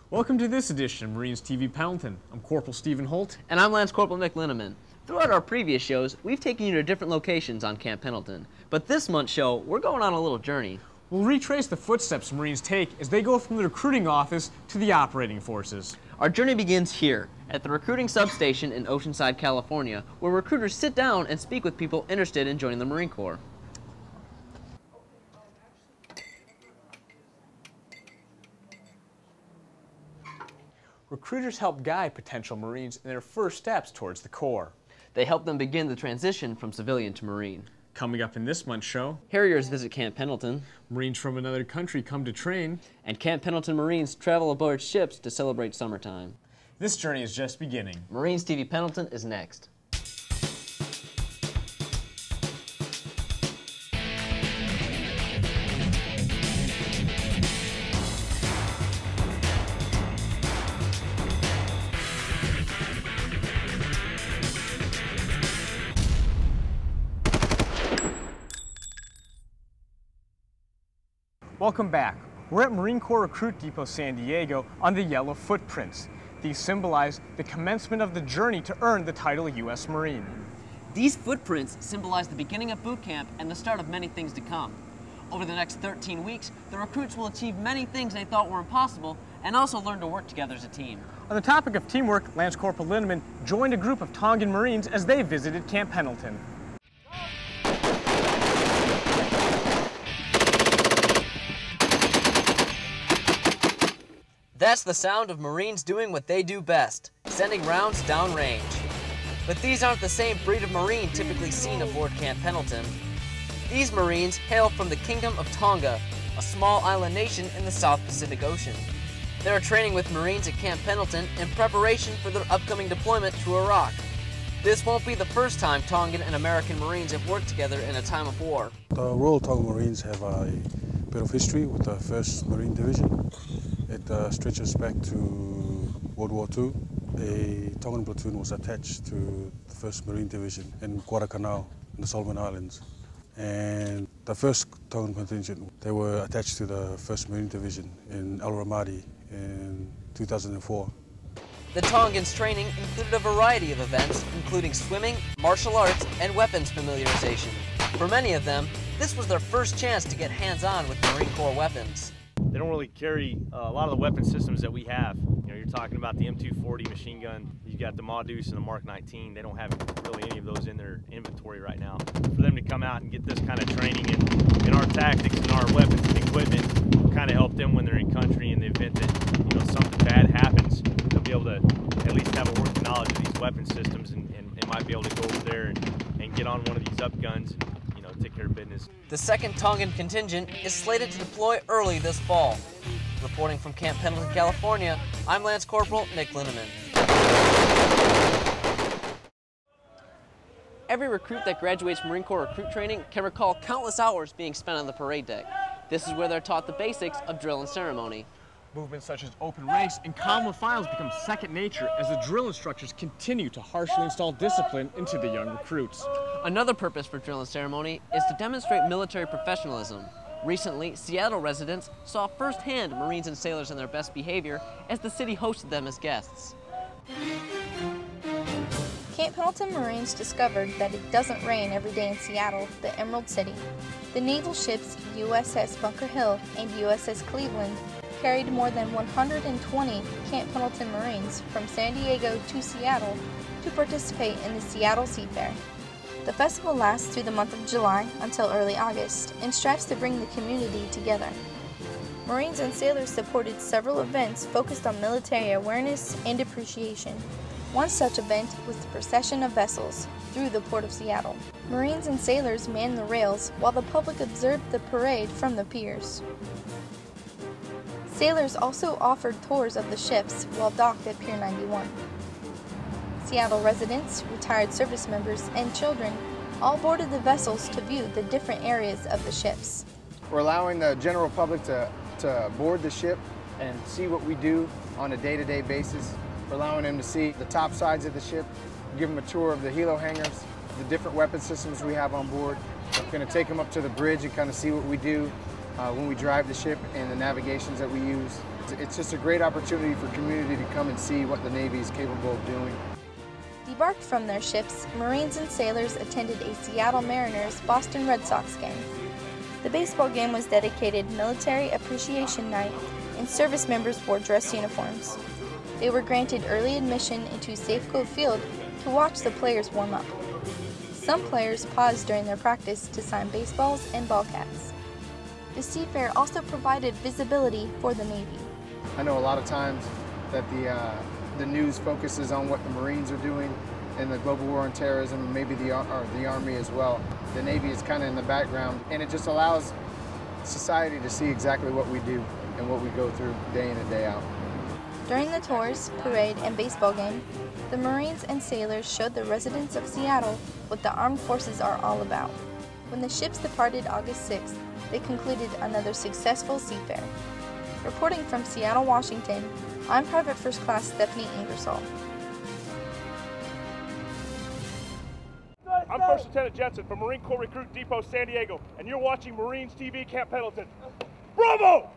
Welcome to this edition of Marines TV Pendleton. I'm Corporal Stephen Holt. And I'm Lance Corporal Nick Linneman. Throughout our previous shows, we've taken you to different locations on Camp Pendleton. But this month's show, we're going on a little journey. We'll retrace the footsteps Marines take as they go from the recruiting office to the operating forces. Our journey begins here, at the recruiting substation in Oceanside, California, where recruiters sit down and speak with people interested in joining the Marine Corps. Recruiters help guide potential Marines in their first steps towards the Corps. They help them begin the transition from civilian to Marine. Coming up in this month's show, Harriers visit Camp Pendleton. Marines from another country come to train. And Camp Pendleton Marines travel aboard ships to celebrate summertime. This journey is just beginning. Marines TV Pendleton is next. Welcome back. We're at Marine Corps Recruit Depot San Diego on the yellow footprints. These symbolize the commencement of the journey to earn the title U.S. Marine. These footprints symbolize the beginning of boot camp and the start of many things to come. Over the next 13 weeks, the recruits will achieve many things they thought were impossible and also learn to work together as a team. On the topic of teamwork, Lance Corporal Linneman joined a group of Tongan Marines as they visited Camp Pendleton. That's the sound of Marines doing what they do best, sending rounds downrange. But these aren't the same breed of Marine typically seen aboard Camp Pendleton. These Marines hail from the Kingdom of Tonga, a small island nation in the South Pacific Ocean. They are training with Marines at Camp Pendleton in preparation for their upcoming deployment to Iraq. This won't be the first time Tongan and American Marines have worked together in a time of war. The Royal Tongan Marines have a bit of history with the 1st Marine Division. It stretches back to World War II. A Tongan platoon was attached to the 1st Marine Division in Guadalcanal in the Solomon Islands. And the 1st Tongan contingent, they were attached to the 1st Marine Division in El Ramadi in 2004. The Tongans' training included a variety of events, including swimming, martial arts, and weapons familiarization. For many of them, this was their first chance to get hands-on with Marine Corps weapons. They don't really carry a lot of the weapon systems that we have. You know, you're talking about the M240 machine gun, you got the Maudus and the Mark 19. They don't have really any of those in their inventory right now. For them to come out and get this kind of training in our tactics and our weapons and equipment will kind of help them when they're in country in the event that, you know, something bad happens. They'll be able to at least have a working knowledge of these weapon systems and might be able to go over there and get on one of these up guns and, you know, take care of business. The 2nd Tongan contingent is slated to deploy early this fall. Reporting from Camp Pendleton, California, I'm Lance Corporal Nick Linneman. Every recruit that graduates Marine Corps recruit training can recall countless hours being spent on the parade deck. This is where they're taught the basics of drill and ceremony. Movements such as open ranks and column of files become second nature as the drill instructors continue to harshly install discipline into the young recruits. Another purpose for drill and ceremony is to demonstrate military professionalism. Recently, Seattle residents saw firsthand Marines and sailors in their best behavior as the city hosted them as guests. Camp Pendleton Marines discovered that it doesn't rain every day in Seattle, the Emerald City. The naval ships USS Bunker Hill and USS Cleveland carried more than 120 Camp Pendleton Marines from San Diego to Seattle to participate in the Seattle Sea Fair. The festival lasts through the month of July until early August and strives to bring the community together. Marines and sailors supported several events focused on military awareness and appreciation. One such event was the procession of vessels through the Port of Seattle. Marines and sailors manned the rails while the public observed the parade from the piers. Sailors also offered tours of the ships while docked at Pier 91. Seattle residents, retired service members, and children all boarded the vessels to view the different areas of the ships. We're allowing the general public to board the ship and see what we do on a day-to-day basis. We're allowing them to see the top sides of the ship, give them a tour of the helo hangars, the different weapon systems we have on board. We're going to take them up to the bridge and kind of see what we do. when we drive the ship and the navigations that we use. It's just a great opportunity for community to come and see what the Navy is capable of doing. Debarked from their ships, Marines and sailors attended a Seattle Mariners Boston Red Sox game. The baseball game was dedicated Military Appreciation Night, and service members wore dress uniforms. They were granted early admission into Safeco Field to watch the players warm up. Some players paused during their practice to sign baseballs and ball caps. The Seafair also provided visibility for the Navy. I know a lot of times that the news focuses on what the Marines are doing in the global war on terrorism, and maybe the Army as well. The Navy is kind of in the background, and it just allows society to see exactly what we do and what we go through day in and day out. During the tours, parade, and baseball game, the Marines and sailors showed the residents of Seattle what the armed forces are all about. When the ships departed August 6th, they concluded another successful seafair. Reporting from Seattle, Washington, I'm Private First Class Stephanie Ingersoll. I'm First Lieutenant Jensen from Marine Corps Recruit Depot, San Diego, and you're watching Marines TV Camp Pendleton. Bravo!